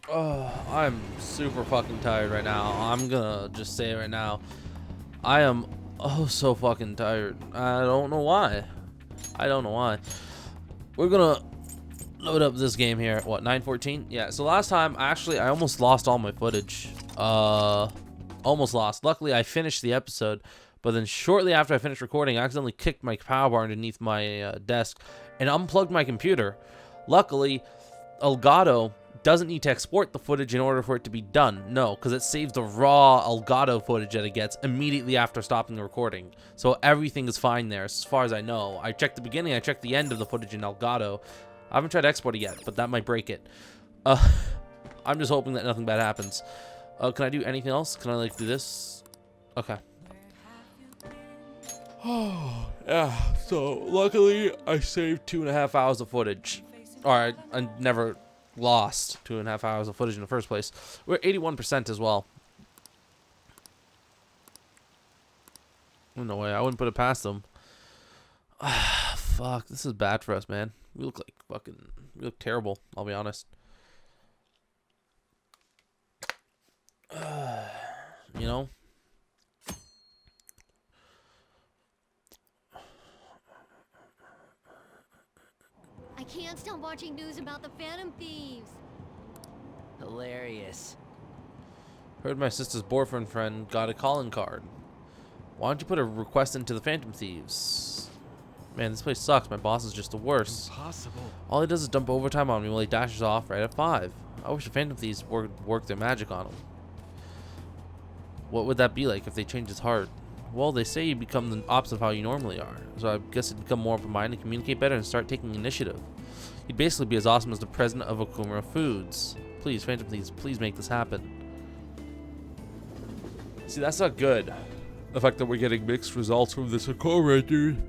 Oh, I'm super fucking tired right now. I'm gonna just say it right now. I am so fucking tired. I don't know why. I don't know why. We're gonna load up this game here. What, 9:14? Yeah. So last time, actually, I almost lost all my footage. Almost lost. Luckily, I finished the episode, but then shortly after I finished recording, I accidentally kicked my power bar underneath my desk and unplugged my computer. Luckily, Elgato doesn't need to export the footage in order for it to be done. No, because it saves the raw Elgato footage that it gets immediately after stopping the recording. So everything is fine there, as far as I know. I checked the beginning, I checked the end of the footage in Elgato. I haven't tried to export it yet, but that might break it. I'm just hoping that nothing bad happens. Can I do anything else? Can I, like, do this? Okay. Oh, yeah. So, luckily, I saved 2.5 hours of footage. Or, I never lost 2.5 hours of footage in the first place. We're at 81% as well. No way, I wouldn't put it past them. Fuck, this is bad for us, man. We look like we look terrible, I'll be honest. You know? I can't stop watching news about the Phantom Thieves. Hilarious. Heard my sister's boyfriend friend got a calling card. Why don't you put a request into the Phantom Thieves? Man, this place sucks. My boss is just the worst. Impossible. All he does is dump overtime on me while he dashes off right at 5. I wish the Phantom Thieves worked their magic on him. What would that be like if they changed his heart? Well, they say you become the opposite of how you normally are. So I guess he'd become more open-minded, communicate better, and start taking initiative. He'd basically be as awesome as the president of Okumura Foods. Please, Phantom Thieves, please make this happen. See, that's not good. The fact that we're getting mixed results from this Okura, dude.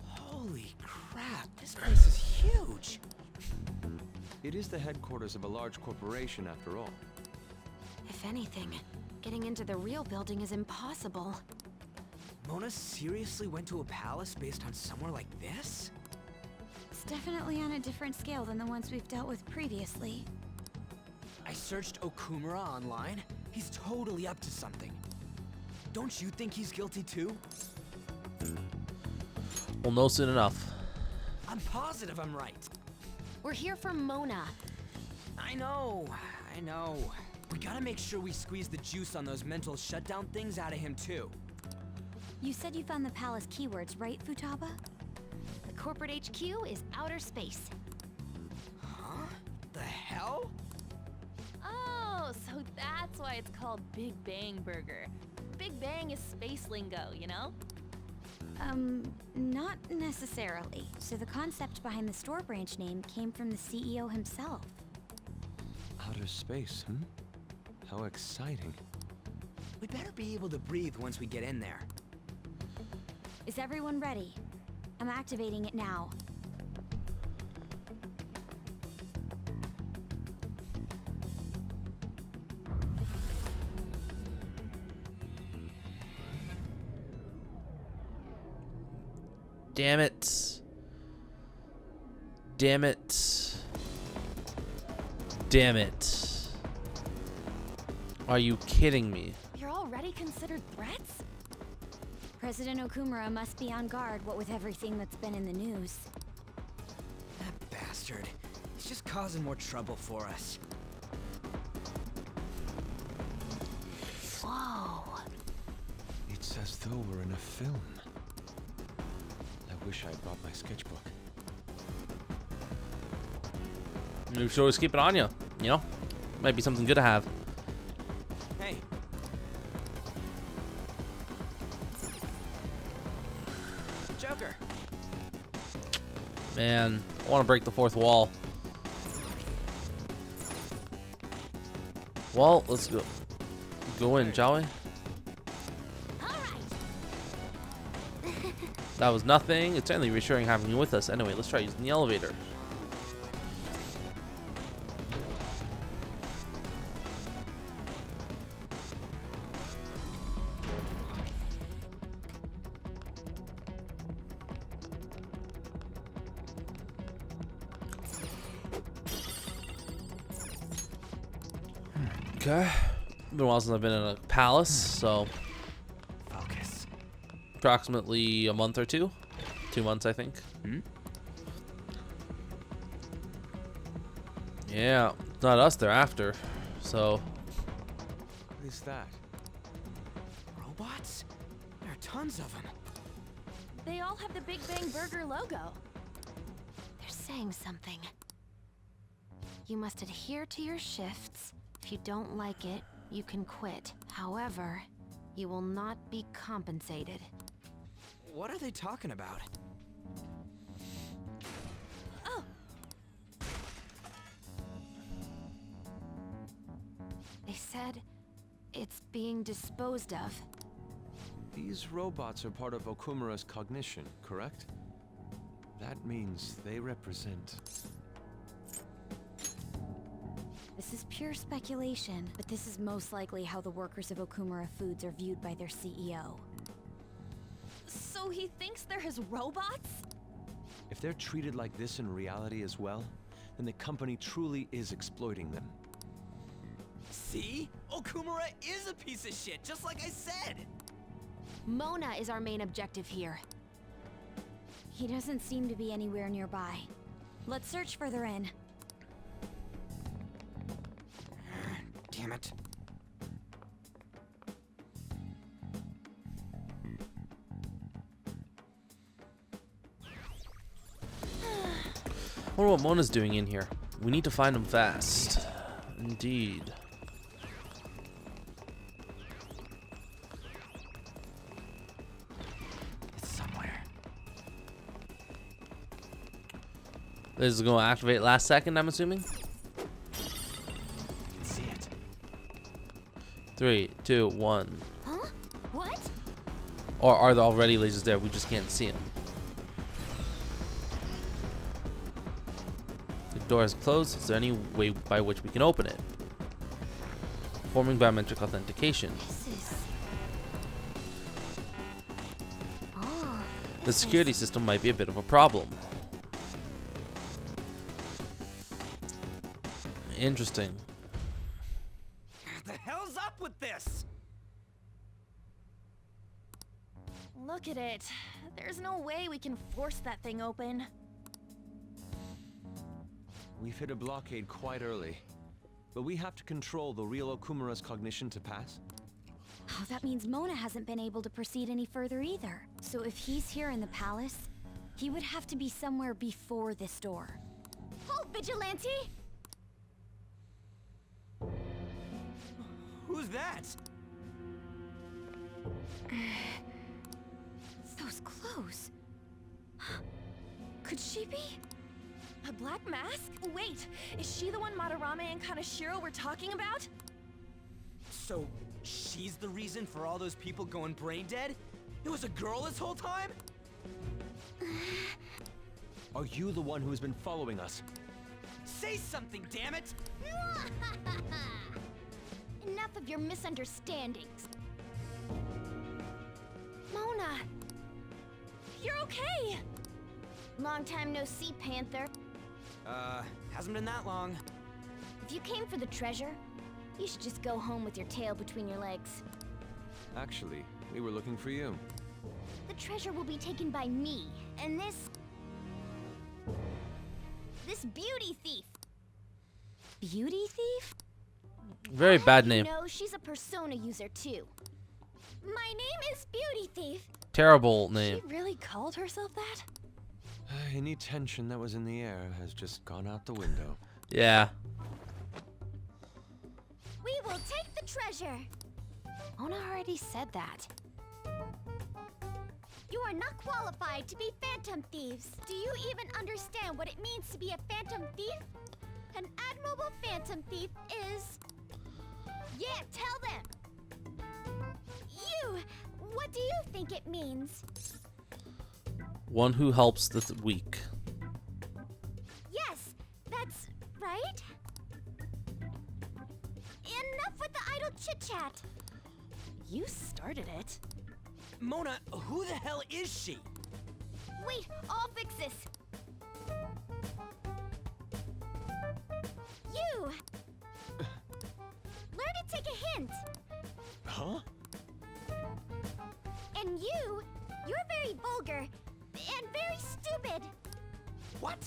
Holy crap, this place is huge. It is the headquarters of a large corporation, after all. If anything, getting into the real building is impossible. Mona seriously went to a palace based on somewhere like this? It's definitely on a different scale than the ones we've dealt with previously. I searched Okumura online. He's totally up to something. Don't you think he's guilty too? We'll know soon enough. I'm positive I'm right. We're here for Mona. I know. We gotta make sure we squeeze the juice on those mental shutdown things out of him too. You said you found the palace keywords, right, Futaba? The corporate HQ is outer space. Huh? The hell? Oh, so that's why it's called Big Bang Burger. Big Bang is space lingo, you know? Not necessarily. So the concept behind the store branch name came from the CEO himself. Outer space, hmm? How exciting. We better be able to breathe once we get in there. Is everyone ready? I'm activating it now. Damn it. Damn it. Damn it. Are you kidding me? You're already considered threats? President Okumura must be on guard, what with everything that's been in the news. That bastard. He's just causing more trouble for us. Whoa. It's as though we're in a film. I wish I brought my sketchbook. You should always keep it on you. You know? Might be something good to have. Hey. Joker. Man, I want to break the fourth wall. Well, let's go in, shall we? That was nothing. It's certainly reassuring having you with us. Anyway, let's try using the elevator. Okay. Been a while since I've been in a palace, so Focus. approximately a month or two. 2 months, I think. Hmm? Yeah, it's not us they're after. So, What is that? Robots? There are tons of them. They all have the Big Bang Burger logo. They're saying something. You must adhere to your shifts. If you don't like it, you can quit. However, you will not be compensated. What are they talking about? Oh, They said it's being disposed of. These robots are part of Okumura's cognition, correct? That means they represent... This is pure speculation, but this is most likely how the workers of Okumura Foods are viewed by their CEO. so he thinks they're his robots? If they're treated like this in reality as well, then the company truly is exploiting them. See? Okumura is a piece of shit, just like I said! Mona is our main objective here. He doesn't seem to be anywhere nearby. Let's search further in. Damn it. I wonder what Mona's doing in here. We need to find him fast. Indeed. It's somewhere. This is going to activate last second, I'm assuming. I can see it. 3, 2, 1. Huh? What? Or are there already lasers there? We just can't see them. The door is closed. Is there any way by which we can open it? Performing biometric authentication. This is... Oh. The security system might be a bit of a problem. Interesting. What the hell's up with this? Look at it. There's no way we can force that thing open. We've hit a blockade quite early, but we have to control the real Okumura's cognition to pass. Oh, that means Mona hasn't been able to proceed any further either. So if he's here in the palace, he would have to be somewhere before this door. Halt, Vigilante! Who's that? Those clothes. Could she be? A black mask? Wait, is she the one Madarame and Kaneshiro were talking about? So, she's the reason for all those people going brain dead? It was a girl this whole time? Are you the one who has been following us? Say something, damn it! Enough of your misunderstandings. Mona! You're okay! Long time no see, Panther. Hasn't been that long. If you came for the treasure, you should just go home with your tail between your legs. Actually, we were looking for you. The treasure will be taken by me, and this beauty thief. Beauty thief? Very bad name. No, she's a persona user too. My name is Beauty Thief. Terrible name. She really called herself that? Any tension that was in the air has just gone out the window. Yeah. We will take the treasure. Mona already said that. You are not qualified to be phantom thieves. Do you even understand what it means to be a phantom thief? An admirable phantom thief is... Yeah, tell them. You, what do you think it means? One who helps the weak. Yes, that's right. Enough with the idle chit-chat. You started it. Mona, who the hell is she? Wait, I'll fix this. You! Learn hint. Huh? And you're very vulgar and very stupid. What?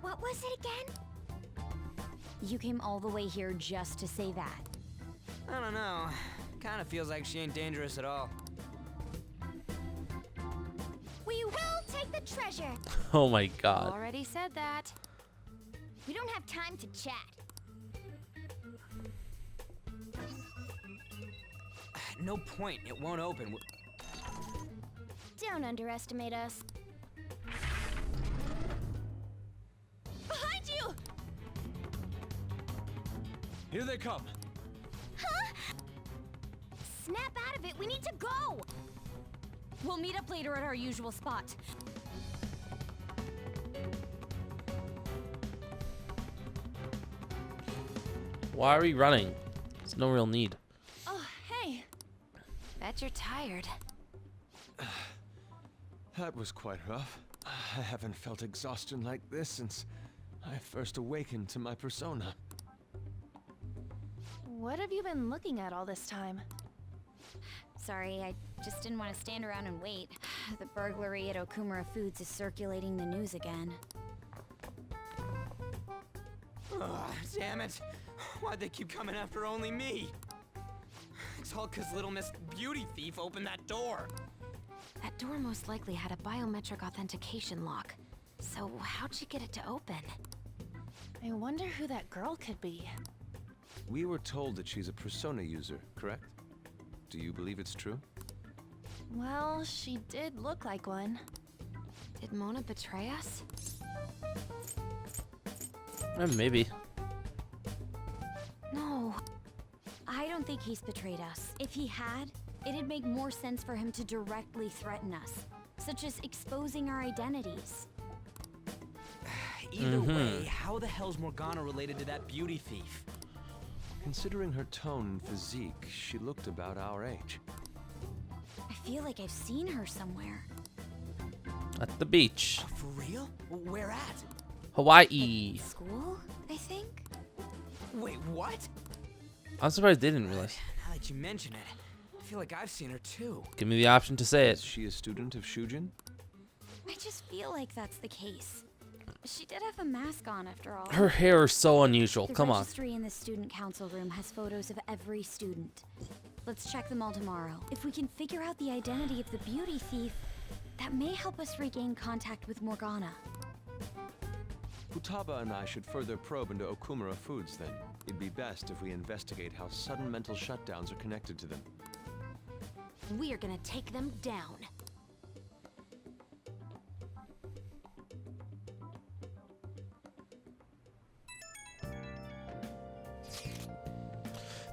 What was it again? You came all the way here just to say that. I don't know. Kinda feels like she ain't dangerous at all. We will take the treasure. Oh my god. Already said that. We don't have time to chat. No point. It won't open. Don't underestimate us. Behind you! Here they come. Huh? Snap out of it. We need to go. We'll meet up later at our usual spot. Why are we running? There's no real need. Oh, hey. Bet you're tired. That was quite rough. I haven't felt exhaustion like this since I first awakened to my persona. What have you been looking at all this time? Sorry, I just didn't want to stand around and wait. The burglary at Okumura Foods is circulating the news again. Ugh, damn it. Why'd they keep coming after only me? It's all 'cause little Miss Beauty Thief opened that door. That door most likely had a biometric authentication lock. So how'd she get it to open? I wonder who that girl could be. We were told that she's a persona user, correct? Do you believe it's true? Well, she did look like one. Did Mona betray us? Maybe. No. I don't think he's betrayed us. If he had, it'd make more sense for him to directly threaten us, such as exposing our identities. Either way, how the hell's Morgana related to that beauty thief? Considering her tone and physique, she looked about our age. I feel like I've seen her somewhere. At the beach. For real? Where at? Hawaii. School, I think? Wait, what? I'm surprised they didn't realize. Now that you mention it, I feel like I've seen her too. Give me the option to say Is it. she a student of Shujin? I just feel like that's the case. She did have a mask on after all. Her hair is so unusual. The Come on. registry in the student council room has photos of every student. Let's check them all tomorrow. If we can figure out the identity of the beauty thief, that may help us regain contact with Morgana. Futaba and I should further probe into Okumura Foods then. It'd be best if we investigate how sudden mental shutdowns are connected to them. We're gonna take them down.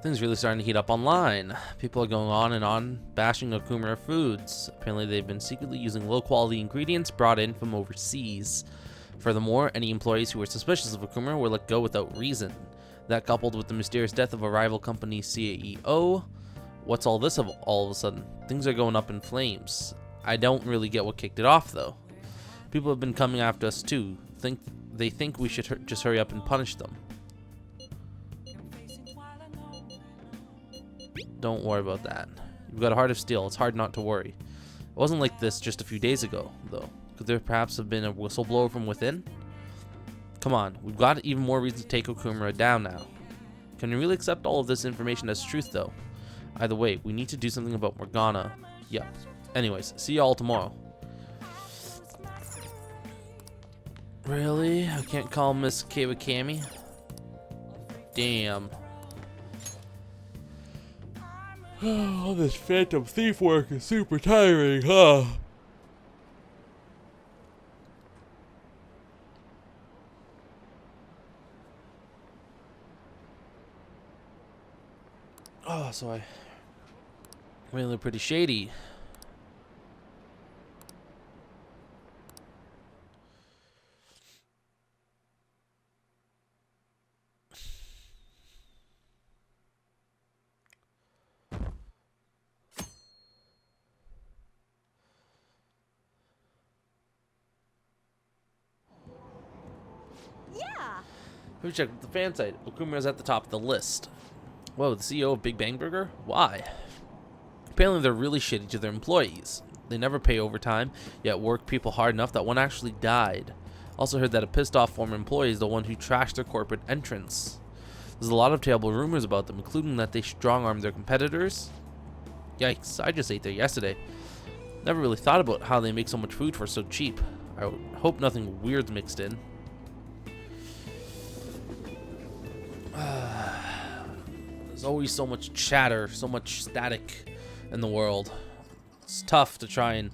Things really starting to heat up online. People are going on and on bashing Okumura Foods. Apparently they've been secretly using low-quality ingredients brought in from overseas. Furthermore, any employees who were suspicious of Okumura were let go without reason. That coupled with the mysterious death of a rival company CEO. What's all this of all of a sudden? Things are going up in flames. I don't really get what kicked it off though. People have been coming after us too. They think we should just hurry up and punish them. Don't worry about that. You've got a heart of steel. It's hard not to worry. It wasn't like this just a few days ago, though. Could there perhaps have been a whistleblower from within? Come on, we've got even more reason to take Okumura down now. Can we really accept all of this information as truth, though? Either way, we need to do something about Morgana. Yep. Anyways, see y'all tomorrow. Really? I can't call Miss Kawakami? Damn. Oh, this Phantom Thief work is super tiring, huh? Oh, so I really pretty shady. Yeah! Let me check the fan site. Okumura's at the top of the list. Whoa, the CEO of Big Bang Burger? Why? Apparently they're really shitty to their employees. They never pay overtime, yet work people hard enough that one actually died. Also heard that a pissed off former employee is the one who trashed their corporate entrance. There's a lot of terrible rumors about them, including that they strong-arm their competitors. Yikes, I just ate there yesterday. Never really thought about how they make so much food for so cheap. I hope nothing weird's mixed in. There's always so much chatter, so much static in the world. It's tough to try and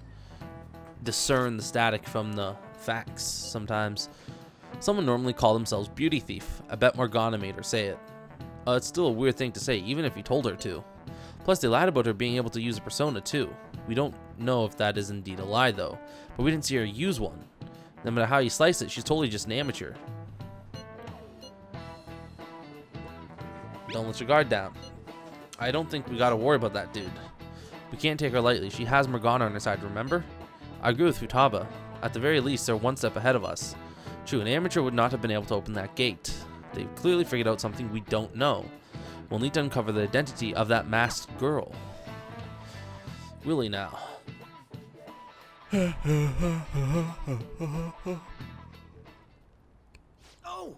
discern the static from the facts sometimes. Someone normally call themselves Beauty Thief. I bet Morgana made her say it. It's still a weird thing to say, even if you told her to. Plus, they lied about her being able to use a persona too. We don't know if that is indeed a lie though, but we didn't see her use one. No matter how you slice it, she's totally just an amateur. Don't let your guard down. I don't think we gotta worry about that dude. We can't take her lightly. She has Morgana on her side, remember? I agree with Futaba. At the very least, they're one step ahead of us. True, an amateur would not have been able to open that gate. They've clearly figured out something we don't know. We'll need to uncover the identity of that masked girl. Really now. Oh!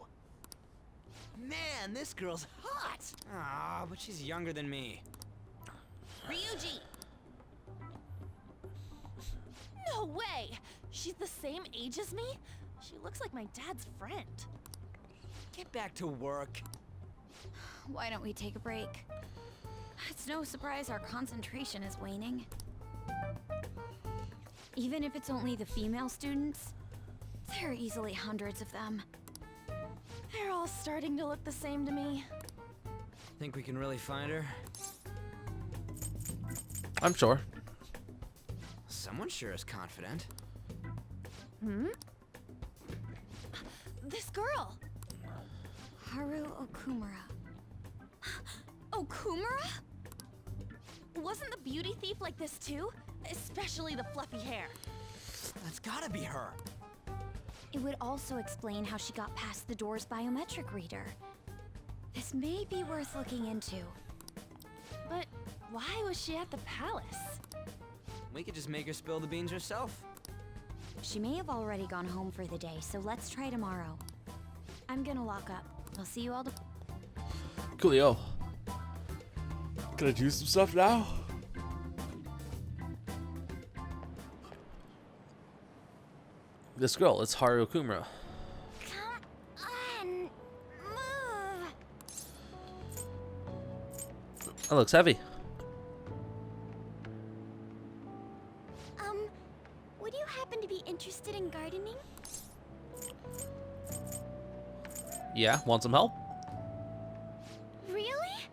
Man, this girl's hot! Ah, but she's younger than me. Ryuji! No way! She's the same age as me? She looks like my dad's friend. Get back to work. Why don't we take a break? It's no surprise our concentration is waning. Even if it's only the female students, there are easily hundreds of them. They're all starting to look the same to me. Think we can really find her? I'm sure. Someone sure is confident. Hmm? This girl! Haru Okumura. Okumura? Wasn't the beauty thief like this too? Especially the fluffy hair. That's gotta be her. It would also explain how she got past the door's biometric reader. This may be worth looking into. But why was she at the palace? We could just make her spill the beans herself. She may have already gone home for the day, so let's try tomorrow. I'm gonna lock up. I'll see you all tomorrow. Coolio. Can I do some stuff now? This girl, it's Haru Okumura. Come on, move. That looks heavy. Would you happen to be interested in gardening? Yeah, want some help? Really?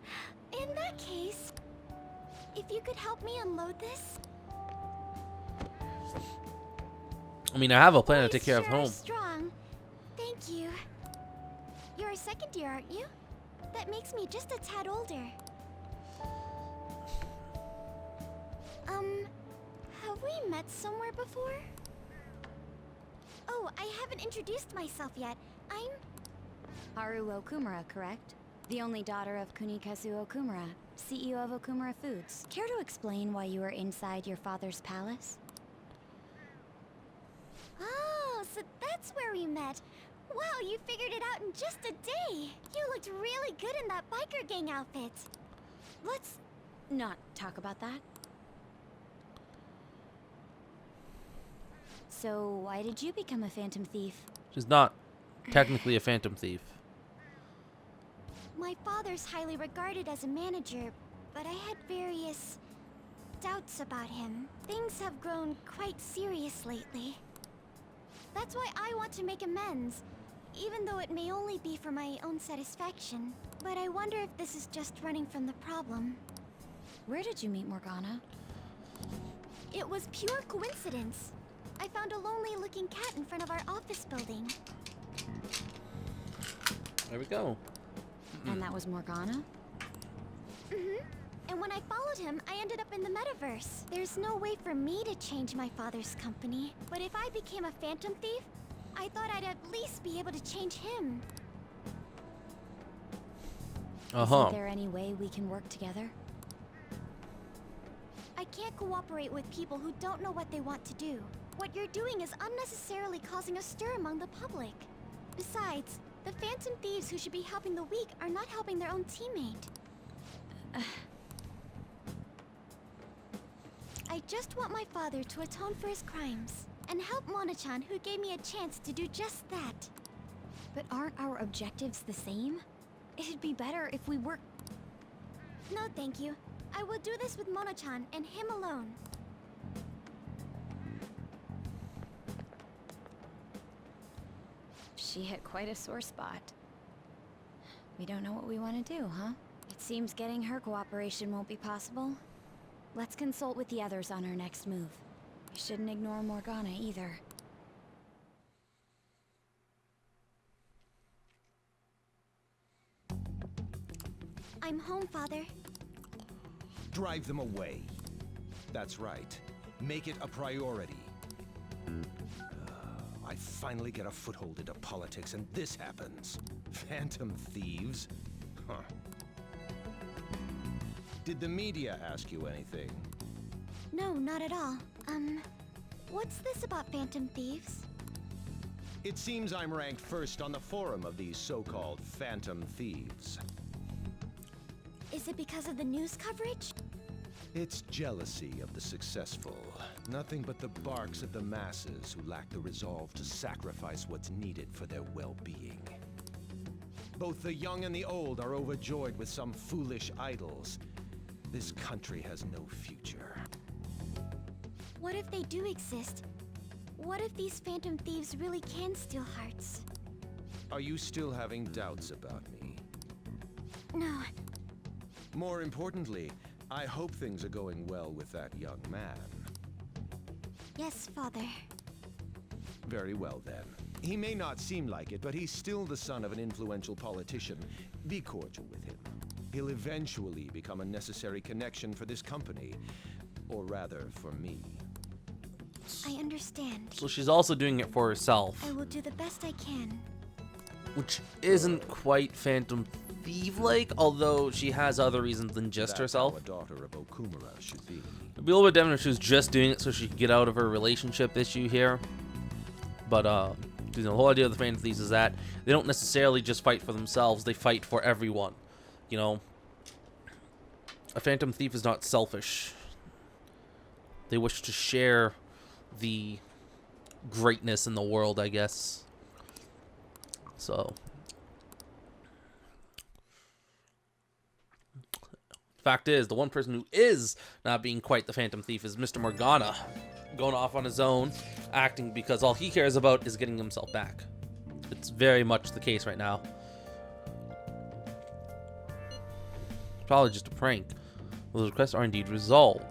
In that case, if you could help me unload this. I mean, I have a plan to Boys take care of sure are home. Strong. Thank you. You're a second year, aren't you? That makes me just a tad older. Have we met somewhere before? Oh, I haven't introduced myself yet. I'm... Haru Okumura, correct? The only daughter of Kunikazu Okumura, CEO of Okumura Foods. Care to explain why you were inside your father's palace? Oh, so that's where we met. Wow, you figured it out in just a day. You looked really good in that biker gang outfit. Let's not talk about that. So, why did you become a phantom thief? She's not technically a phantom thief. My father's highly regarded as a manager, but I had various doubts about him. Things have grown quite serious lately. That's why I want to make amends, even though it may only be for my own satisfaction. But I wonder if this is just running from the problem. Where did you meet Morgana? It was pure coincidence. I found a lonely-looking cat in front of our office building. There we go. And that was Morgana? Mm-hmm. And when I followed him, I ended up in the metaverse. There's no way for me to change my father's company. But if I became a phantom thief, I thought I'd at least be able to change him. Uh-huh. Is there any way we can work together? I can't cooperate with people who don't know what they want to do. What you're doing is unnecessarily causing a stir among the public. Besides, the Phantom Thieves who should be helping the weak are not helping their own teammate. I just want my father to atone for his crimes and help Mona-chan, who gave me a chance to do just that. But aren't our objectives the same? It'd be better if we work. No, thank you. I will do this with Mona-chan and him alone. She hit quite a sore spot. We don't know what we want to do, huh? It seems getting her cooperation won't be possible. Let's consult with the others on our next move. We shouldn't ignore Morgana either. I'm home, Father. Drive them away. That's right. Make it a priority. I finally get a foothold into politics, and this happens. Phantom Thieves? Huh. Did the media ask you anything? No, not at all. What's this about Phantom Thieves? It seems I'm ranked first on the forum of these so-called Phantom Thieves. Is it because of the news coverage? It's jealousy of the successful. Nothing but the barks of the masses who lack the resolve to sacrifice what's needed for their well-being. Both the young and the old are overjoyed with some foolish idols. This country has no future. What if they do exist? What if these Phantom Thieves really can steal hearts? Are you still having doubts about me? No. More importantly, I hope things are going well with that young man. Yes, Father. Very well, then. He may not seem like it, but he's still the son of an influential politician. Be cordial with him. He'll eventually become a necessary connection for this company. Or rather, for me. I understand. So she's also doing it for herself, I will do the best I can. which isn't quite Phantom Thief-like, although she has other reasons than just That's herself. how a daughter of Okumura should be. It'd be a little bit different if she was just doing it so she could get out of her relationship issue here. But, the whole idea of the Phantom Thieves is that they don't necessarily just fight for themselves, they fight for everyone. You know? A Phantom Thief is not selfish. They wish to share the greatness in the world, I guess. So... fact is, the one person who is not being quite the Phantom Thief is Mr. Morgana, going off on his own, acting because all he cares about is getting himself back. It's very much the case right now. Probably just a prank. Well, the requests are indeed resolved.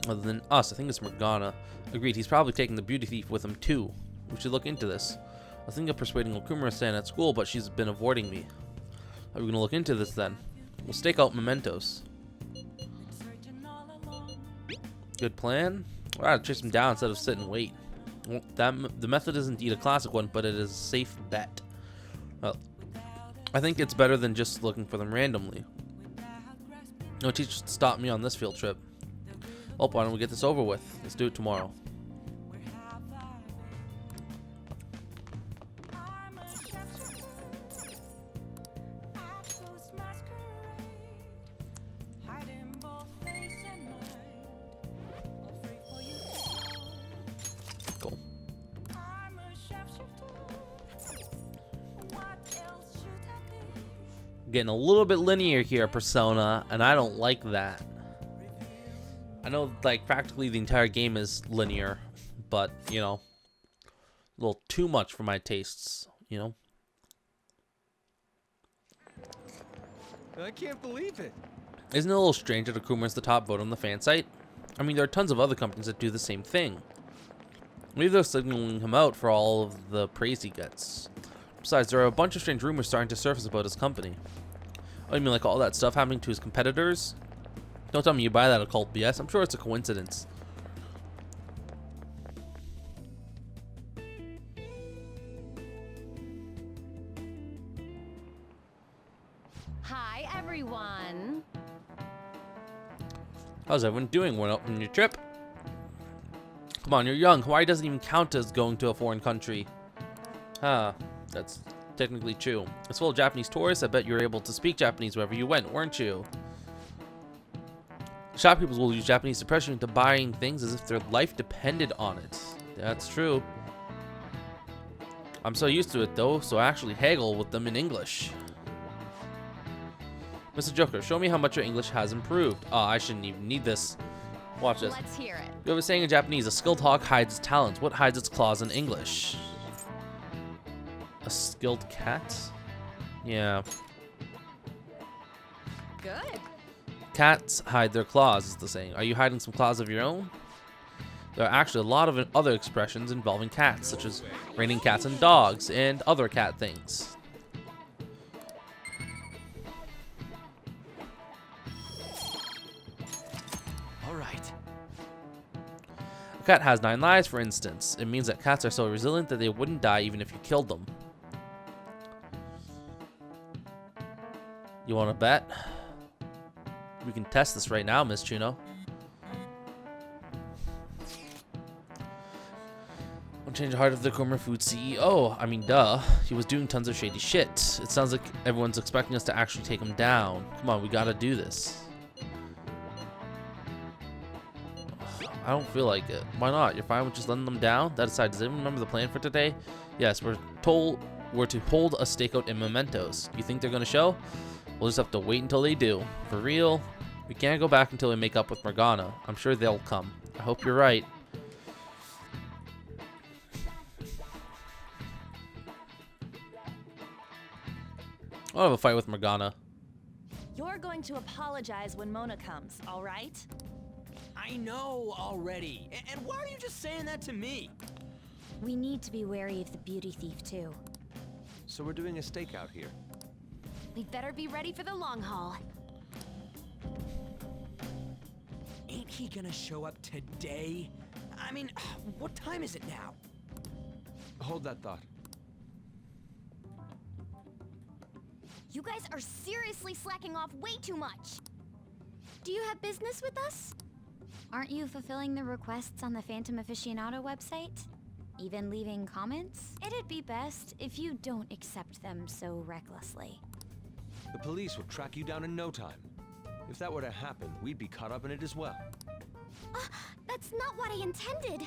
Other than us, I think it's Morgana. Agreed, he's probably taking the beauty thief with him too. We should look into this. I was thinking of persuading Okumura to stay at school, but she's been avoiding me. Are we gonna look into this then? We'll stake out mementos. Good plan. We'll have to chase him down instead of sit and wait. Well, the method is indeed a classic one, but it is a safe bet. I think it's better than just looking for them randomly. No teacher stopped me on this field trip. Oh, why don't we get this over with? Let's do it tomorrow. Cool. Getting a little bit linear here, Persona, and I don't like that. I know, like, practically the entire game is linear, but, you know, a little too much for my tastes, you know? I can't believe it. Isn't it a little strange that Okumura's the top vote on the fan site? I mean, there are tons of other companies that do the same thing. Maybe they're signaling him out for all of the praise he gets. Besides, there are a bunch of strange rumors starting to surface about his company. Oh, you mean like all that stuff happening to his competitors? Don't tell me you buy that occult BS. I'm sure it's a coincidence. Hi, everyone. How's everyone doing? Went up on your trip? Come on, you're young. Hawaii doesn't even count as going to a foreign country. Huh, that's technically true. It's full of Japanese tourists. I bet you were able to speak Japanese wherever you went, weren't you? Shopkeepers will use Japanese to pressure you into buying things as if their life depended on it. That's true. I'm so used to it though, so I actually haggle with them in English. Mr. Joker, show me how much your English has improved. Oh, I shouldn't even need this. Watch this. Let's hear it. You have a saying in Japanese, a skilled hawk hides its talons. What hides its claws in English? A skilled cat? Yeah. Good. Cats hide their claws is the saying. Are you hiding some claws of your own? There are actually a lot of other expressions involving cats, such as raining cats and dogs, and other cat things. Alright. A cat has 9 lives, for instance. It means that cats are so resilient that they wouldn't die even if you killed them. You want to bet? We can test this right now, Miss Chuno. Won't change the heart of the Kumar Food CEO. I mean, duh. He was doing tons of shady shit. It sounds like everyone's expecting us to actually take him down. Come on, we gotta do this. I don't feel like it. Why not? You're fine with just letting them down? That aside, does anyone remember the plan for today? Yes, we're to hold a stakeout in Mementos. You think they're gonna show? We'll just have to wait until they do. For real? We can't go back until we make up with Morgana. I'm sure they'll come. I hope you're right. I'll have a fight with Morgana. You're going to apologize when Mona comes, all right? I know already. And why are you just saying that to me? We need to be wary of the beauty thief, too. So we're doing a stakeout here. We'd better be ready for the long haul. Ain't he gonna show up today? I mean, what time is it now? Hold that thought. You guys are seriously slacking off way too much. Do you have business with us? Aren't you fulfilling the requests on the Phantom Aficionado website? Even leaving comments? It'd be best if you don't accept them so recklessly. The police would track you down in no time. If that were to happen, we'd be caught up in it as well. That's not what I intended.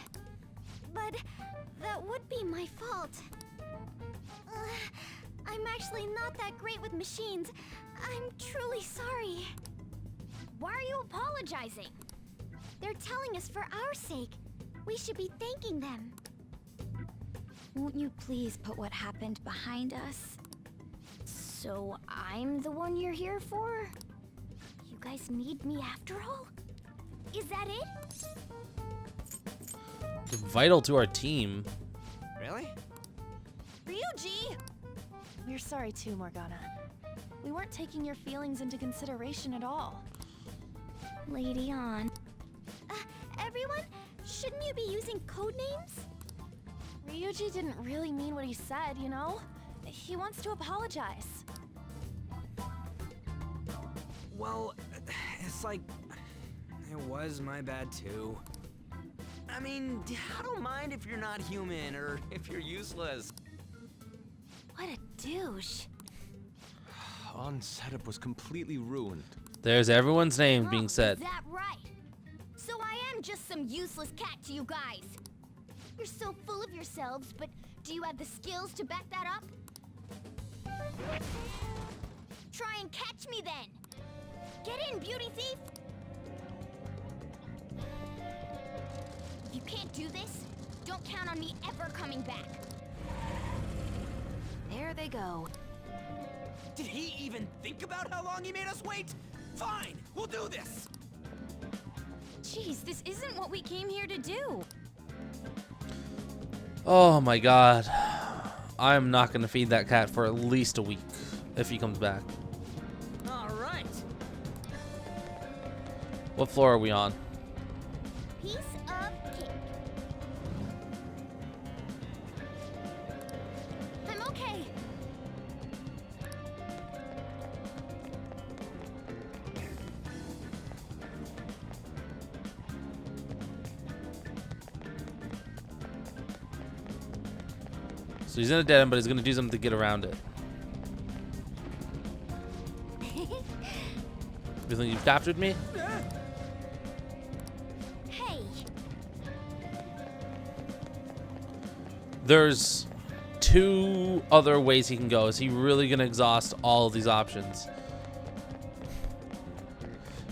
But that would be my fault. I'm actually not that great with machines. I'm truly sorry. Why are you apologizing? They're telling us for our sake. We should be thanking them. Won't you please put what happened behind us? So I'm the one you're here for? You guys need me after all? Is that it? You're vital to our team. Really? Ryuji! We're sorry too, Morgana. We weren't taking your feelings into consideration at all. Lady on. Everyone, shouldn't you be using code names? Ryuji didn't really mean what he said, you know? He wants to apologize. Well, it's like... it was my bad too. I mean, I don't mind if you're not human or if you're useless. What a douche. On setup was completely ruined. There's everyone's name being Is said. that right? So I am just some useless cat to you guys. You're so full of yourselves, but do you have the skills to back that up? Try and catch me then. Get in, beauty thief. If you can't do this, don't count on me ever coming back. There they go. Did he even think about how long he made us wait? Fine, we'll do this. Jeez, this isn't what we came here to do. Oh my god. I'm not gonna feed that cat for at least a week if he comes back. All right. What floor are we on? Piece of cake. I'm okay. So he's in a dead end, but he's gonna do something to get around it. You think you've captured me? Hey, There's 2 other ways he can go. Is he really gonna exhaust all of these options?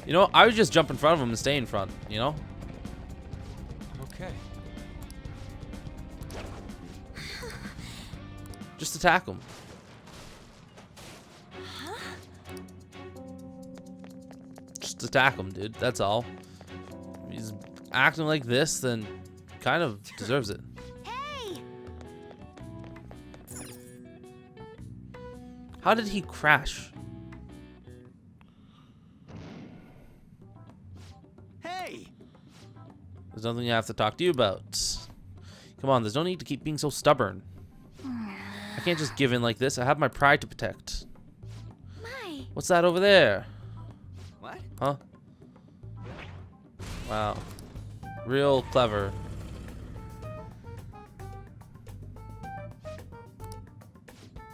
You know, I would just jump in front of him and stay in front, you know? Okay. Just attack him. Just attack him, dude. That's all. He's acting like this, then kind of deserves it. hey! How did he crash? Hey! There's nothing I have to talk to you about. Come on, there's no need to keep being so stubborn. I can't just give in like this. I have my pride to protect. My, What's that over there? What? Huh? Wow. Real clever.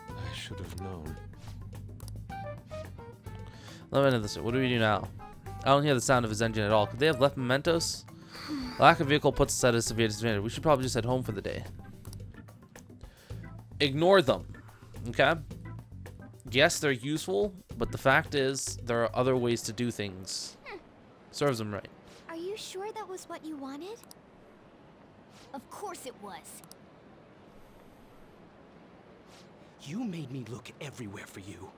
I should have known. Let me know this. What do we do now? I don't hear the sound of his engine at all. Could they have left mementos? Lack of vehicle puts us at a severe disadvantage. We should probably just head home for the day. Ignore them. Okay? Yes, they're useful, but the fact is, there are other ways to do things. Serves them right. are you sure that was what you wanted? Of course it was. You made me look everywhere for you.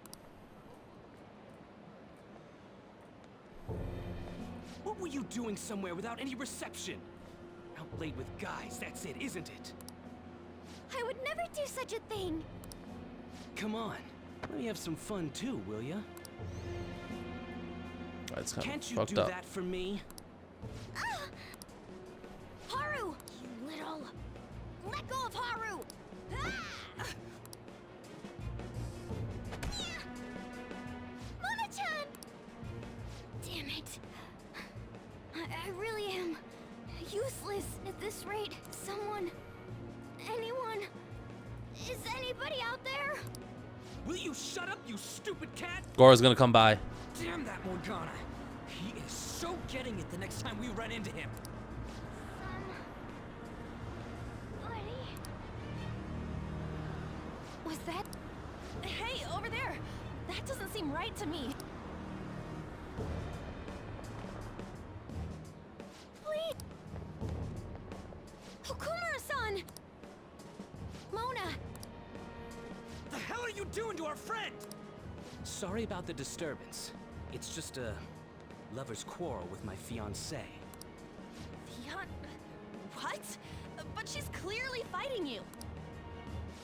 What were you doing somewhere without any reception? Out late with guys, that's it, isn't it? I would never do such a thing. Come on, let me have some fun too, will ya? That's kind Can't of you fucked do up. that for me? Haru! You little... Let go of Haru! Ah! Mona-chan! Damn it. I really am useless at this rate. Someone... anyone... Is anybody out there? Will you shut up, you stupid cat? Gora's gonna come by. Damn that Morgana! He is so getting it the next time we run into him. Buddy? Was that? Hey, over there! That doesn't seem right to me. Please! Okumura-san! Mona! The hell are you doing to our friend? Sorry about the disturbance. It's just a lover's quarrel with my fiancée. What? But she's clearly fighting you.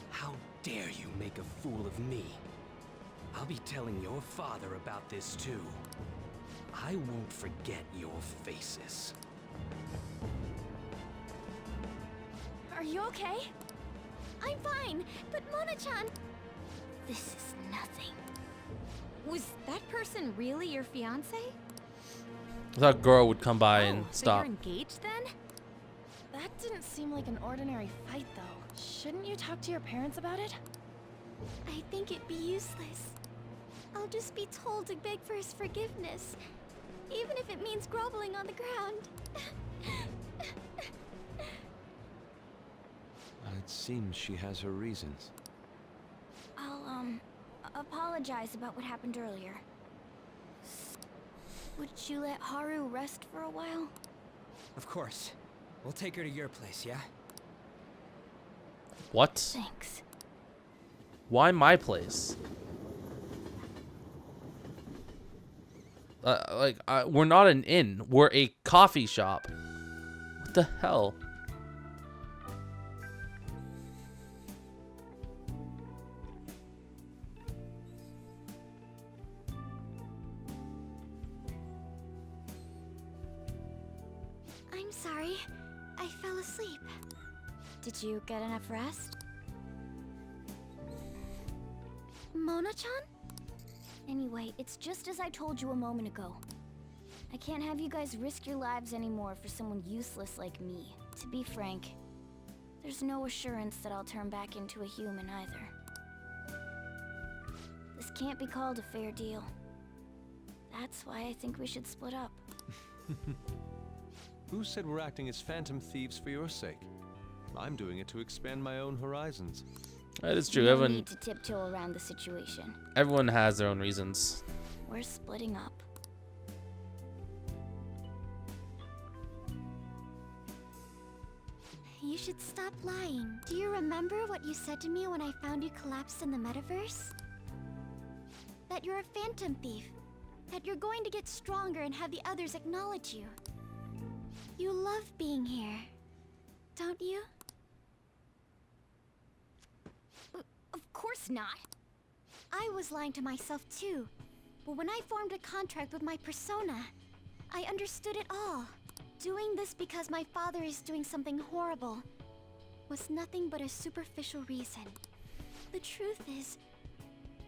How dare you make a fool of me? I'll be telling your father about this too. I won't forget your faces. Are you okay? I'm fine, but Mona-chan... This is nothing. Was that person really your fiance? I thought Gora would come by Oh, and so stop. you're engaged then? That didn't seem like an ordinary fight, though. Shouldn't you talk to your parents about it? I think it'd be useless. I'll just be told to beg for his forgiveness, even if it means groveling on the ground. It seems she has her reasons. I'll, apologize about what happened earlier. Would you let Haru rest for a while? Of course. We'll take her to your place, yeah? What? Thanks. Why my place? We're not an inn. We're a coffee shop. What the hell? I'm sorry. I fell asleep. Did you get enough rest? Mona-chan? Anyway, it's just as I told you a moment ago. I can't have you guys risk your lives anymore for someone useless like me. To be frank, there's no assurance that I'll turn back into a human either. This can't be called a fair deal. That's why I think we should split up. Who said we're acting as phantom thieves for your sake? I'm doing it to expand my own horizons. That is true. No Everyone, need to tiptoe around the situation. everyone has their own reasons. We're splitting up. You should stop lying. Do you remember what you said to me when I found you collapsed in the metaverse? That you're a phantom thief. That you're going to get stronger and have the others acknowledge you. You love being here, don't you? Of course not. I was lying to myself too. But when I formed a contract with my persona, I understood it all. Doing this because my father is doing something horrible was nothing but a superficial reason. The truth is,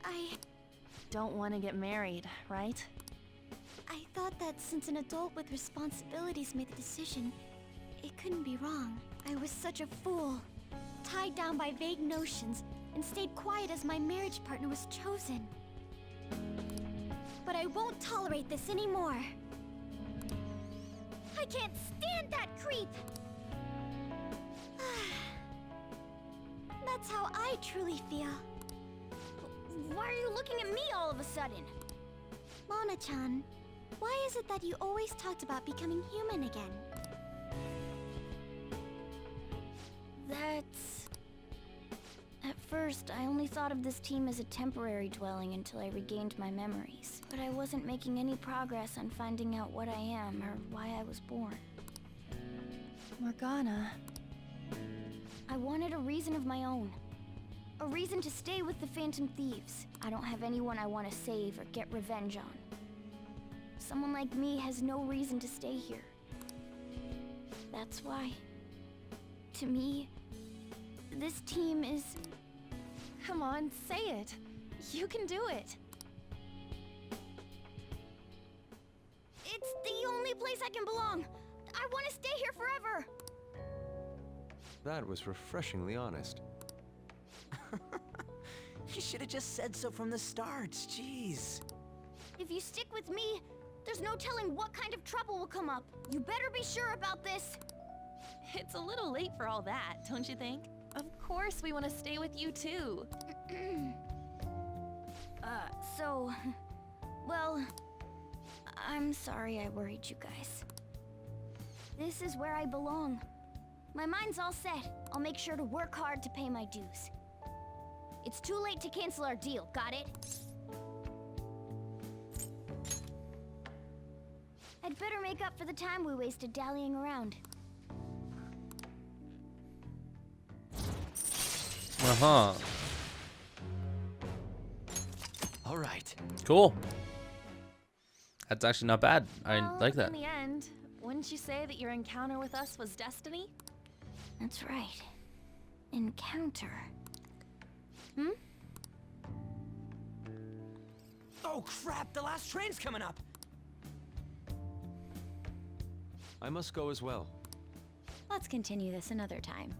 I Don't want to get married, right? thought that since an adult with responsibilities made the decision, it couldn't be wrong. I was such a fool, tied down by vague notions, and stayed quiet as my marriage partner was chosen. But I won't tolerate this anymore. I can't stand that creep! That's how I truly feel. Why are you looking at me all of a sudden? Mona-chan, why is it that you always talked about becoming human again? That's... At first, I only thought of this team as a temporary dwelling until I regained my memories. But I wasn't making any progress on finding out what I am or why I was born. Morgana. I wanted a reason of my own. A reason to stay with the Phantom Thieves. I don't have anyone I want to save or get revenge on. Someone like me has no reason to stay here. That's why, to me, this team is... Come on, say it. You can do it. It's the only place I can belong. I want to stay here forever. That was refreshingly honest. You should have just said so from the start. Jeez. If you stick with me, there's no telling what kind of trouble will come up. You better be sure about this. It's a little late for all that, don't you think? Of course we want to stay with you too. Well, I'm sorry I worried you guys. This is where I belong. My mind's all set. I'll make sure to work hard to pay my dues. It's too late to cancel our deal, got it? I'd better make up for the time we wasted dallying around. Uh-huh. All right. Cool. That's actually not bad. I Well, like that. In the end, wouldn't you say that your encounter with us was destiny? That's right. Encounter. Oh crap, the last train's coming up. I must go as well. Let's continue this another time.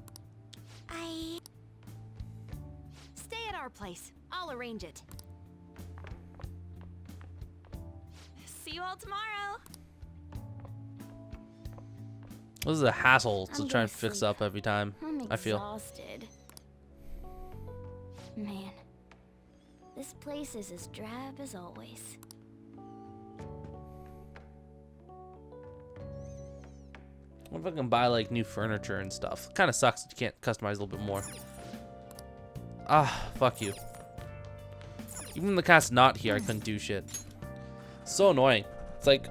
Stay at our place. I'll arrange it. See you all tomorrow. This is a hassle to I'm try gonna and fix sleep. up every time. I'm I feel. exhausted. Man, this place is as drab as always. What if I can buy like new furniture and stuff? Kind of sucks that you can't customize a little bit more. Ah, fuck you. Even when the cat's not here, I couldn't do shit. So annoying. It's like...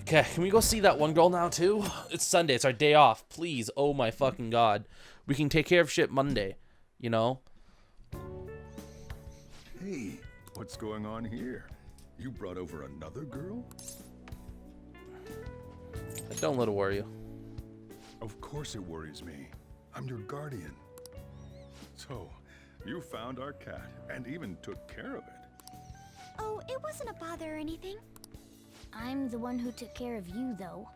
Okay, can we go see that one girl now too? It's Sunday, it's our day off. Please, oh my fucking god. We can take care of shit Monday, you know? Hey, what's going on here? You brought over another girl? Don't let it worry you. Of course it worries me. I'm your guardian. So, You found our cat and even took care of it. Oh, it wasn't a bother or anything. I'm the one who took care of you, though.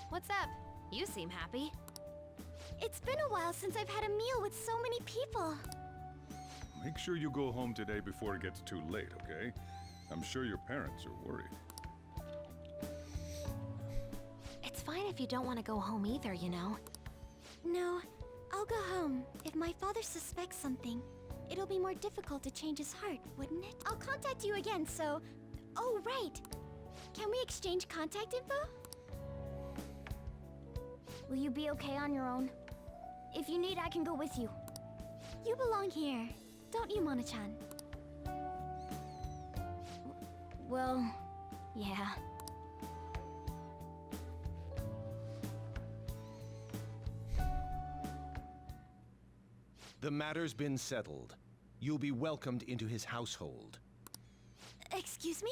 What's up? You seem happy. It's been a while since I've had a meal with so many people. Make sure you go home today before it gets too late, okay? I'm sure your parents are worried. It's fine if you don't want to go home either, you know. No, I'll go home. If my father suspects something, it'll be more difficult to change his heart, wouldn't it? I'll contact you again, so... Oh, right. Can we exchange contact info? Will you be okay on your own? If you need, I can go with you. You belong here, don't you, Mona-chan? Well, yeah. The matter's been settled. You'll be welcomed into his household. Excuse me?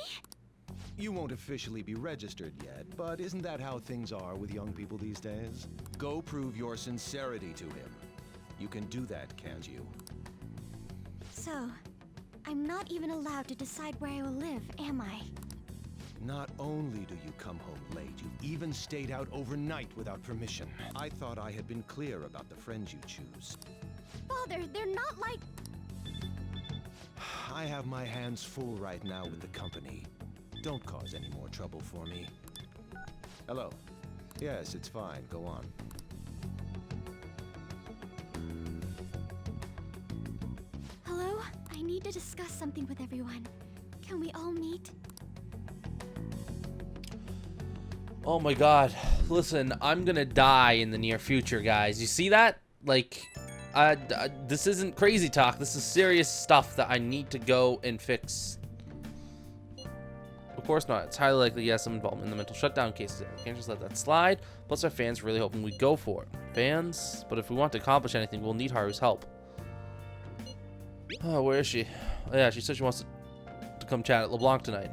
You won't officially be registered yet, but isn't that how things are with young people these days? Go prove your sincerity to him. You can do that, can't you? So, I'm not even allowed to decide where I will live, am I? Not only do you come home late, you even stayed out overnight without permission. I thought I had been clear about the friends you choose. Father, they're not like... I have my hands full right now with the company. Don't cause any more trouble for me. Hello. Yes, it's fine. Go on. Hello? I need to discuss something with everyone. Can we all meet? Oh my god. Listen, I'm gonna die in the near future, guys. You see that? Like, this isn't crazy talk. This is serious stuff that I need to go and fix. Of course not. It's highly likely he has some involvement in the mental shutdown cases. We can't just let that slide. Plus, our fans are really hoping we go for it. Fans? But if we want to accomplish anything, we'll need Haru's help. Oh, where is she? Oh, yeah, she said she wants to come chat at LeBlanc tonight.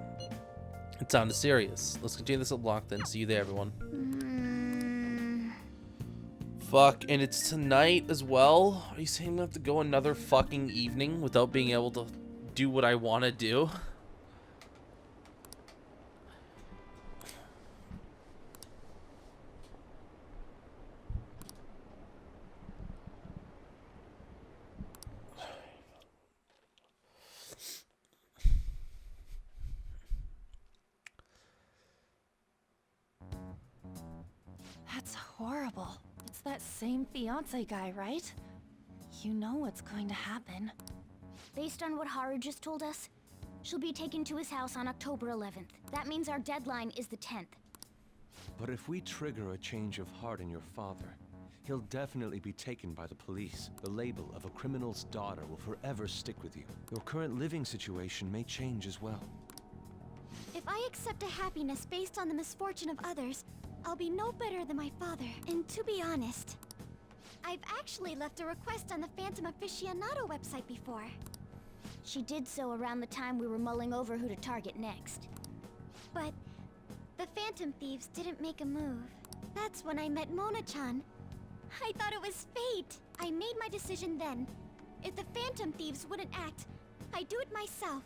It sounded serious. Let's continue this at LeBlanc then. See you there, everyone. Fuck, and it's tonight as well? Are you saying I'm gonna have to go another fucking evening without being able to do what I want to do? That's horrible. It's that same fiance guy, right? You know what's going to happen. Based on what Haru just told us, she'll be taken to his house on October 11th. That means our deadline is the 10th. But if we trigger a change of heart in your father, he'll definitely be taken by the police. The label of a criminal's daughter will forever stick with you. Your current living situation may change as well. If I accept a happiness based on the misfortune of others, I'll be no better than my father. And to be honest, I've actually left a request on the Phantom Aficionado website before. She did so around the time we were mulling over who to target next. But the Phantom Thieves didn't make a move. That's when I met Mona-chan. I thought it was fate. I made my decision then. If the Phantom Thieves wouldn't act, I'd do it myself.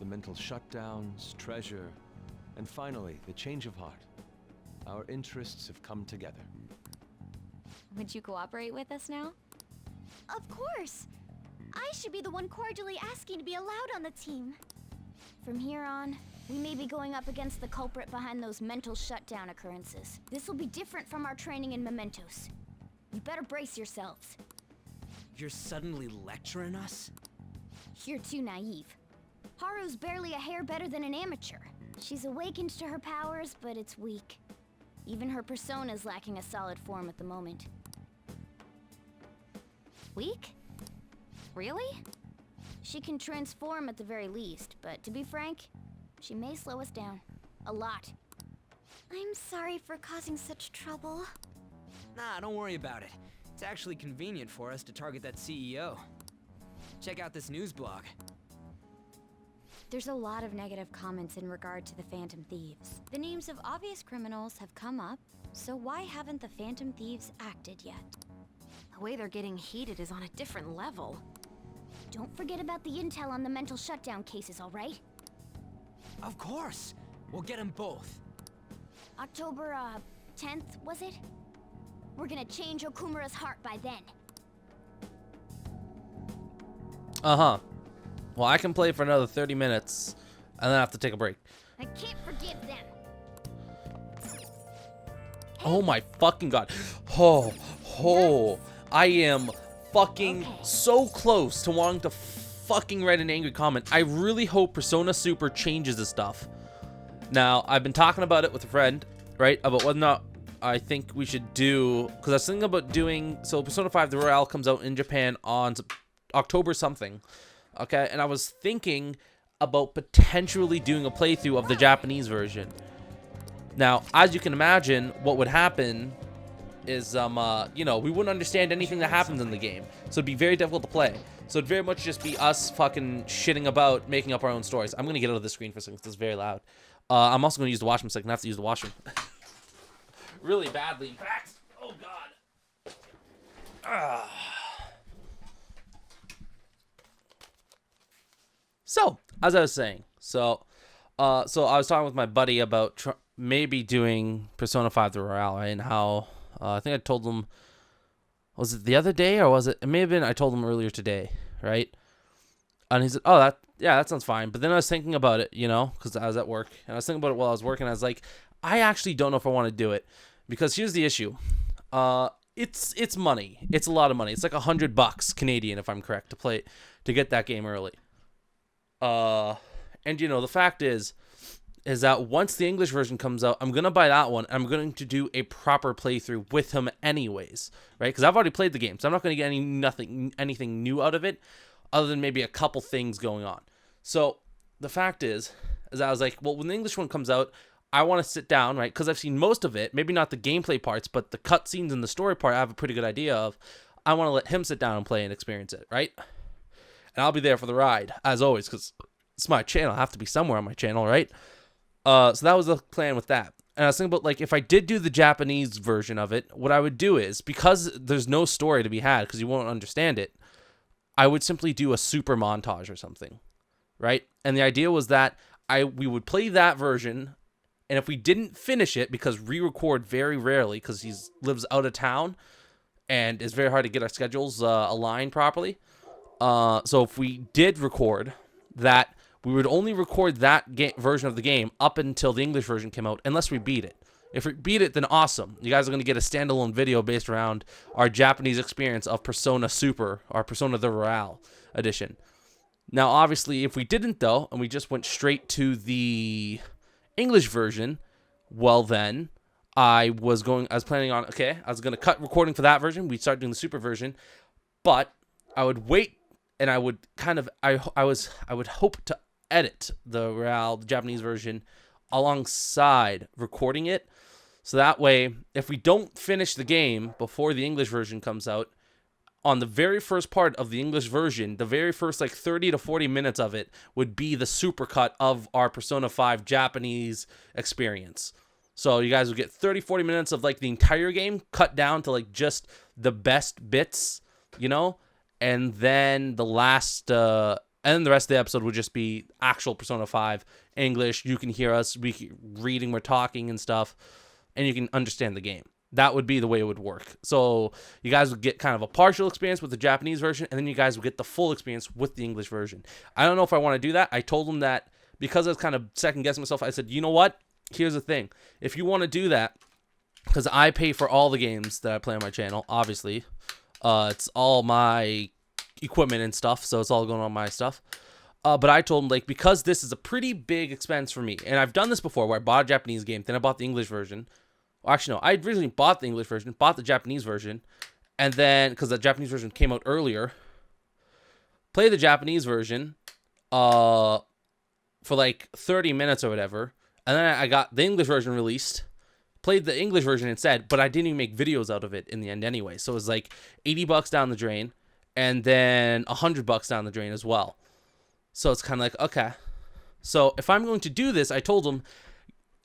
The mental shutdowns, treasure, and finally, the change of heart. Our interests have come together. Would you cooperate with us now? Of course. I should be the one cordially asking to be allowed on the team. From here on, we may be going up against the culprit behind those mental shutdown occurrences. This will be different from our training in Mementos. You better brace yourselves. You're suddenly lecturing us? You're too naive. Haru's barely a hair better than an amateur. She's awakened to her powers, but it's weak. Even her persona's lacking a solid form at the moment. Weak? Really? She can transform at the very least, but to be frank, she may slow us down. A lot. I'm sorry for causing such trouble. Nah, don't worry about it. It's actually convenient for us to target that CEO. Check out this news blog. There's a lot of negative comments in regard to the Phantom Thieves. The names of obvious criminals have come up, so why haven't the Phantom Thieves acted yet? The way they're getting heated is on a different level. Don't forget about the intel on the mental shutdown cases, all right? Of course. We'll get them both. October, 10th, was it? We're gonna change Okumura's heart by then. Uh-huh. Well, I can play for another 30 minutes, and then I have to take a break. I can't forgive them. Oh my fucking god. Oh. I am fucking so close to wanting to fucking write an angry comment. I really hope Persona Super changes this stuff. Now, I've been talking about it with a friend, right? About whether or not I think we should do... Because I was thinking about doing... So, Persona 5 The Royale comes out in Japan on October something. Okay? And I was thinking about potentially doing a playthrough of the Japanese version. Now, as you can imagine, what would happen is, you know, we wouldn't understand anything that happens in the game. So it'd be very difficult to play. So it'd very much just be us fucking shitting about, making up our own stories. I'm going to get out of the screen for a second because it's very loud. I'm also going to use the washroom so I can have to use the washroom. Really badly, in fact. Oh, God. So, as I was saying, so I was talking with my buddy about maybe doing Persona 5 The Royale, right? And how, I think I told him, was it the other day or was it? It may have been, I told him earlier today, right? And he said, oh, that sounds fine. But then I was thinking about it, you know, because I was at work. And I was thinking about it while I was working. I was like, I actually don't know if I want to do it. Because here's the issue. It's money. It's a lot of money. It's like $100 Canadian, if I'm correct, to get that game early. And you know, the fact is that once the English version comes out, I'm going to buy that one. And I'm going to do a proper playthrough with him anyways, right? Because I've already played the game, so I'm not going to get anything new out of it, other than maybe a couple things going on. So the fact is I was like, well, when the English one comes out, I want to sit down, right? Because I've seen most of it, maybe not the gameplay parts, but the cutscenes and the story part I have a pretty good idea of. I want to let him sit down and play and experience it, right? And I'll be there for the ride, as always, because it's my channel. I have to be somewhere on my channel, right? So that was the plan with that. And I was thinking about, like, if I did do the Japanese version of it, what I would do is, because there's no story to be had, because you won't understand it, I would simply do a super montage or something, right? And the idea was that we would play that version, and if we didn't finish it, because re-record very rarely, because he lives out of town, and it's very hard to get our schedules aligned properly. So if we did record that, we would only record that version of the game up until the English version came out, unless we beat it. If we beat it, then awesome. You guys are going to get a standalone video based around our Japanese experience of Persona Super, or Persona The Royale edition. Now, obviously, if we didn't, though, and we just went straight to the English version, well then, I was planning on, okay, I was going to cut recording for that version. We'd start doing the Super version, but I would wait, and I would kind of, I would hope to edit the Royale, the Japanese version, alongside recording it. So that way, if we don't finish the game before the English version comes out, on the very first part of the English version, the very first like 30 to 40 minutes of it would be the supercut of our Persona 5 Japanese experience. So you guys would get 30, 40 minutes of like the entire game cut down to like just the best bits, you know? And then the rest of the episode would just be actual Persona 5 English. You can hear us reading, we're talking and stuff, and you can understand the game. That would be the way it would work. So you guys would get kind of a partial experience with the Japanese version, and then you guys would get the full experience with the English version. I don't know if I want to do that. I told them that because I was kind of second-guessing myself, I said, you know what? Here's the thing. If you want to do that, because I pay for all the games that I play on my channel, obviously. It's all my equipment and stuff, so it's all going on my stuff. But I told them, like, because this is a pretty big expense for me, and I've done this before where I bought a Japanese game, then I bought the English version. Actually, no, I originally bought the English version, bought the Japanese version, and then, because the Japanese version came out earlier, played the Japanese version for like 30 minutes or whatever, and then I got the English version released, played the English version instead, but I didn't even make videos out of it in the end anyway, so it was like $80 down the drain, and then $100 down the drain as well. So it's kind of like, okay. So if I'm going to do this, I told them,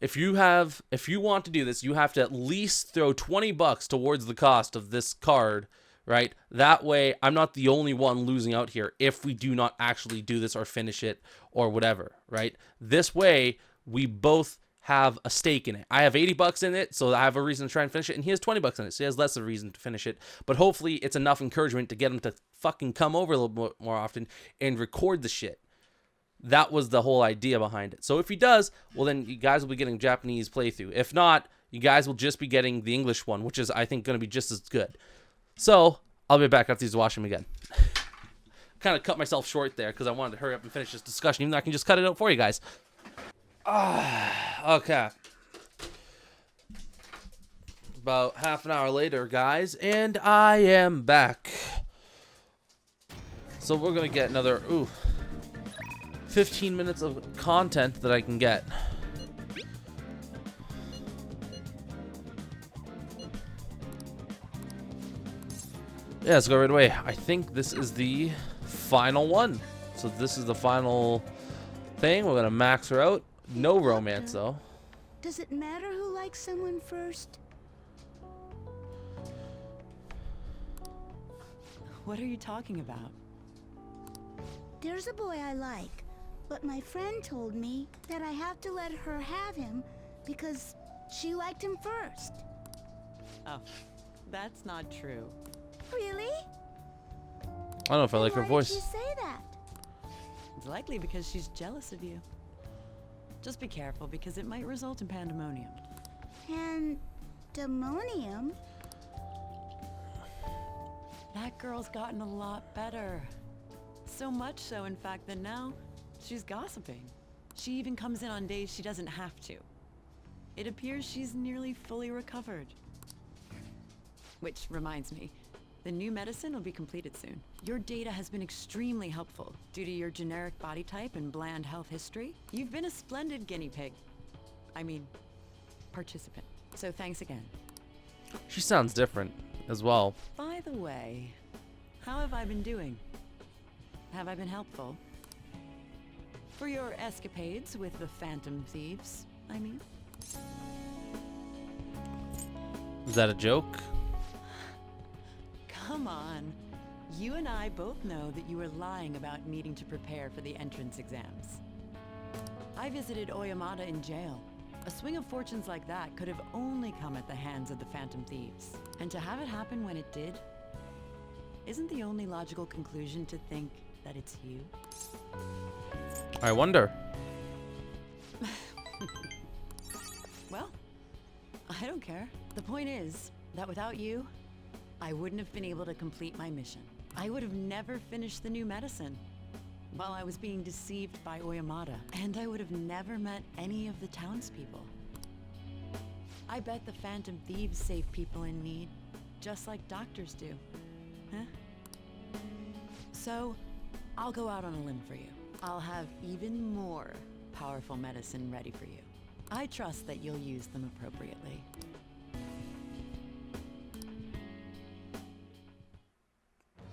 if you want to do this, you have to at least throw $20 towards the cost of this card right? That way, I'm not the only one losing out here if we do not actually do this or finish it or whatever, right? This way, we both have a stake in it. I have $80 in it, so I have a reason to try and finish it, and he has $20 in it, so he has less of a reason to finish it. But hopefully, it's enough encouragement to get him to fucking come over a little bit more often and record the shit. That was the whole idea behind it. So if he does, well, then you guys will be getting Japanese playthrough. If not, you guys will just be getting the English one, which is, I think, going to be just as good. So I'll be back after he's watching him again. Kind of cut myself short there because I wanted to hurry up and finish this discussion, even though I can just cut it out for you guys. Okay. About half an hour later, guys, and I am back. So we're going to get another, 15 minutes of content that I can get. Yeah, let's go right away. I think this is the final one. So this is the final thing. We're going to max her out. No romance, though. Does it matter who likes someone first? What are you talking about? There's a boy I like, but my friend told me that I have to let her have him because she liked him first. Oh, that's not true. Really? I don't know if I like her voice. Why did she say that? It's likely because she's jealous of you. Just be careful because it might result in pandemonium. Pandemonium? That girl's gotten a lot better. So much so, in fact, that now she's gossiping. She even comes in on days she doesn't have to. It appears she's nearly fully recovered. Which reminds me, the new medicine will be completed soon. Your data has been extremely helpful. Due to your generic body type and bland health history, you've been a splendid guinea pig. I mean, participant. So thanks again. She sounds different as well. By the way, how have I been doing? Have I been helpful? For your escapades with the Phantom Thieves, I mean? Is that a joke? Come on. You and I both know that you were lying about needing to prepare for the entrance exams. I visited Oyamata in jail. A swing of fortunes like that could have only come at the hands of the Phantom Thieves. And to have it happen when it did, isn't the only logical conclusion to think that it's you? I wonder. Well, I don't care. The point is that without you, I wouldn't have been able to complete my mission. I would have never finished the new medicine while I was being deceived by Oyamata, and I would have never met any of the townspeople. I bet the Phantom Thieves save people in need, just like doctors do. Huh? So, I'll go out on a limb for you. I'll have even more powerful medicine ready for you. I trust that you'll use them appropriately.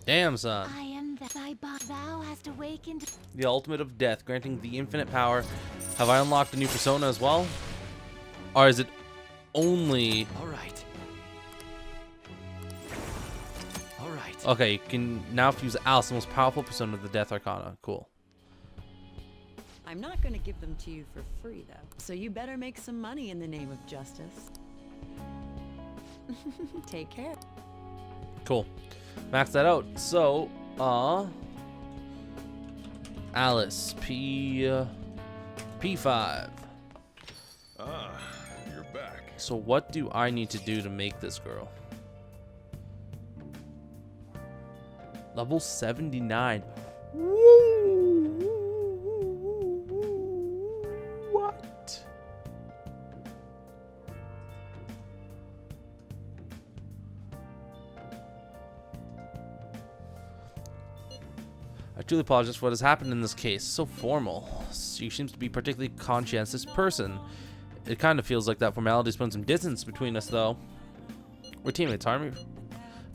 Damn, son. I am the thou hast awakened. The ultimate of death, granting the infinite power. Have I unlocked a new persona as well? Or is it only... Alright. Okay, you can now fuse Alice, the most powerful persona of the Death Arcana. Cool. I'm not gonna give them to you for free, though. So you better make some money in the name of justice. Take care. Cool. Max that out. So, Alice, P5. Ah, you're back. So what do I need to do to make this girl? Level 79. What? I truly apologize for what has happened in this case. So formal. She seems to be a particularly conscientious person. It kind of feels like that formality's put some distance between us, though. We're teammates, aren't we?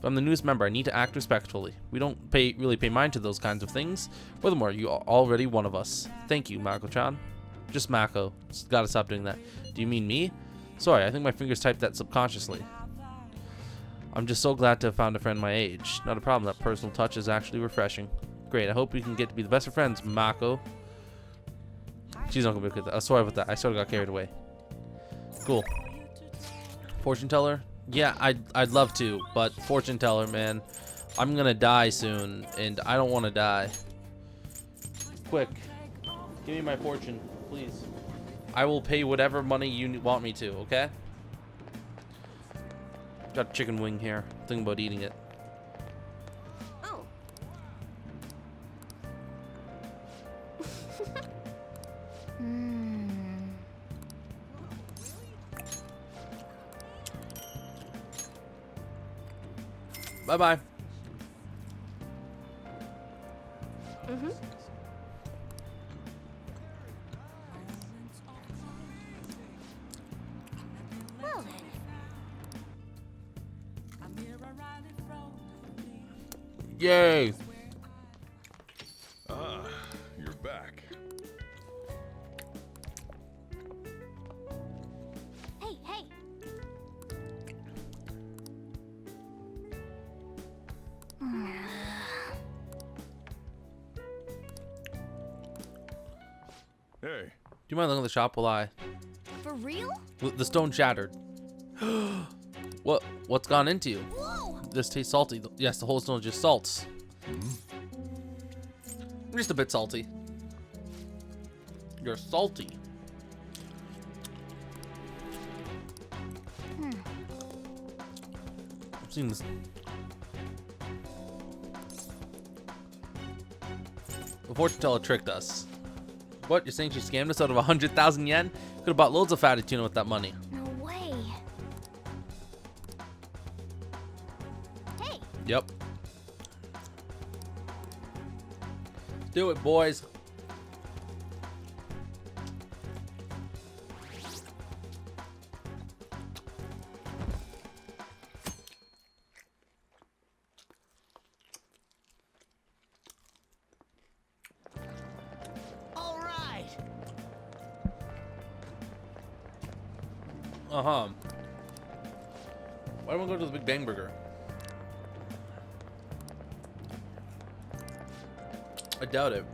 But I'm the newest member. I need to act respectfully. We don't really pay mind to those kinds of things. Furthermore, you are already one of us. Thank you, Mako-chan. Just Mako. Just gotta stop doing that. Do you mean me? Sorry, I think my fingers typed that subconsciously. I'm just so glad to have found a friend my age. Not a problem. That personal touch is actually refreshing. Great. I hope we can get to be the best of friends, Mako. She's not gonna be good. Sorry about that. I sort of got carried away. Cool. Fortune teller? Yeah, I'd love to, but fortune teller, man, I'm gonna die soon, and I don't want to die. Quick, give me my fortune, please. I will pay whatever money you want me to. Okay? Got a chicken wing here. Thinking about eating it. Oh. Bye bye. Mm-hmm. Well then. Yay! Ah, you're back. Hey, hey! Hey, Do you mind looking at the shop while I... For real? The stone shattered. What's gone into you? Whoa! This tastes salty. Yes, the whole stone is just salts. I'm just a bit salty. You're salty. I've seen this. The fortune teller tricked us. What? You're saying she scammed us out of 100,000 yen? Could have bought loads of fatty tuna with that money. No way. Hey! Yep. Do it, boys. All right. Uh-huh. Why don't we go to the Big Bang Burger? I doubt it.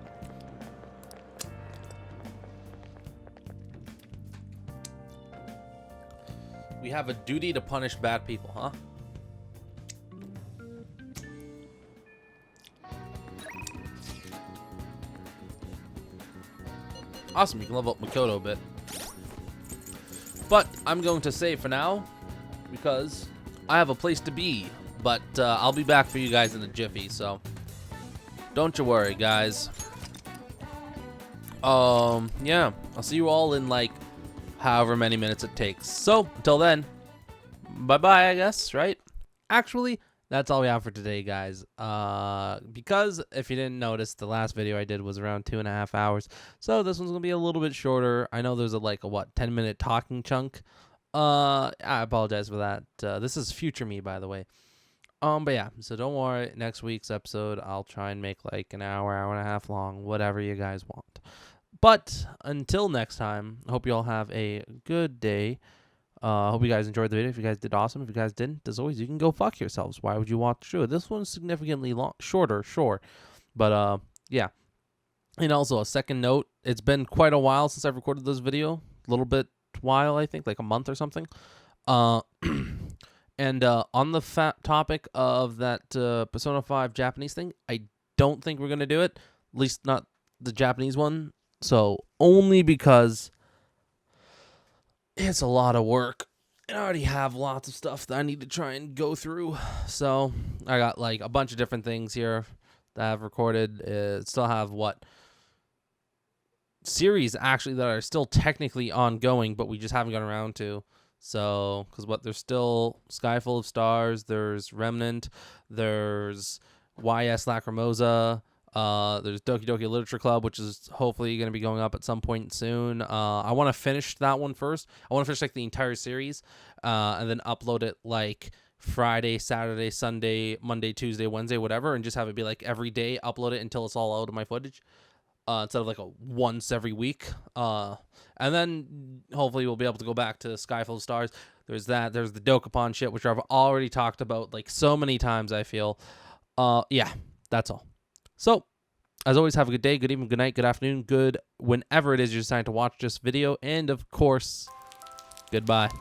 We have a duty to punish bad people, huh? Awesome, you can level up Makoto a bit. But I'm going to save for now because I have a place to be. But I'll be back for you guys in a jiffy, so don't you worry, guys. Yeah, I'll see you all in like however many minutes it takes. So until then, bye-bye, I guess, right? Actually, that's all we have for today, guys. Because if you didn't notice, the last video I did was around 2.5 hours. So this one's gonna be a little bit shorter. I know there's a 10-minute talking chunk. I apologize for that. This is future me, by the way. But yeah, so don't worry. Next week's episode, I'll try and make like an hour, hour and a half long, whatever you guys want. But until next time, I hope you all have a good day. Hope you guys enjoyed the video. If you guys did, awesome. If you guys didn't, as always, you can go fuck yourselves. Why would you want to do it? This one's significantly shorter, sure. But, yeah. And also, a second note, it's been quite a while since I've recorded this video. A little bit while, I think, like a month or something. And on the topic of that Persona 5 Japanese thing, I don't think we're going to do it. At least not the Japanese one. So, only because it's a lot of work. And I already have lots of stuff that I need to try and go through. So, I got like a bunch of different things here that I've recorded. Still have series actually that are still technically ongoing, but we just haven't gotten around to. So, because there's still Sky Full of Stars, there's Remnant, there's YS Lacrimosa, there's Doki Doki Literature Club, which is hopefully going to be going up at some point soon. I want to finish that one first. I want to finish like the entire series, and then upload it like Friday, Saturday, Sunday, Monday, Tuesday, Wednesday, whatever, and just have it be like every day, upload it until it's all out of my footage. Instead of like a once every week. And then hopefully we'll be able to go back to Sky Full of Stars. There's that. There's the Dokapon shit, which I've already talked about like so many times, I feel. Yeah, that's all. So, as always, have a good day, good evening, good night, good afternoon, good whenever it is you decide to watch this video. And, of course, goodbye.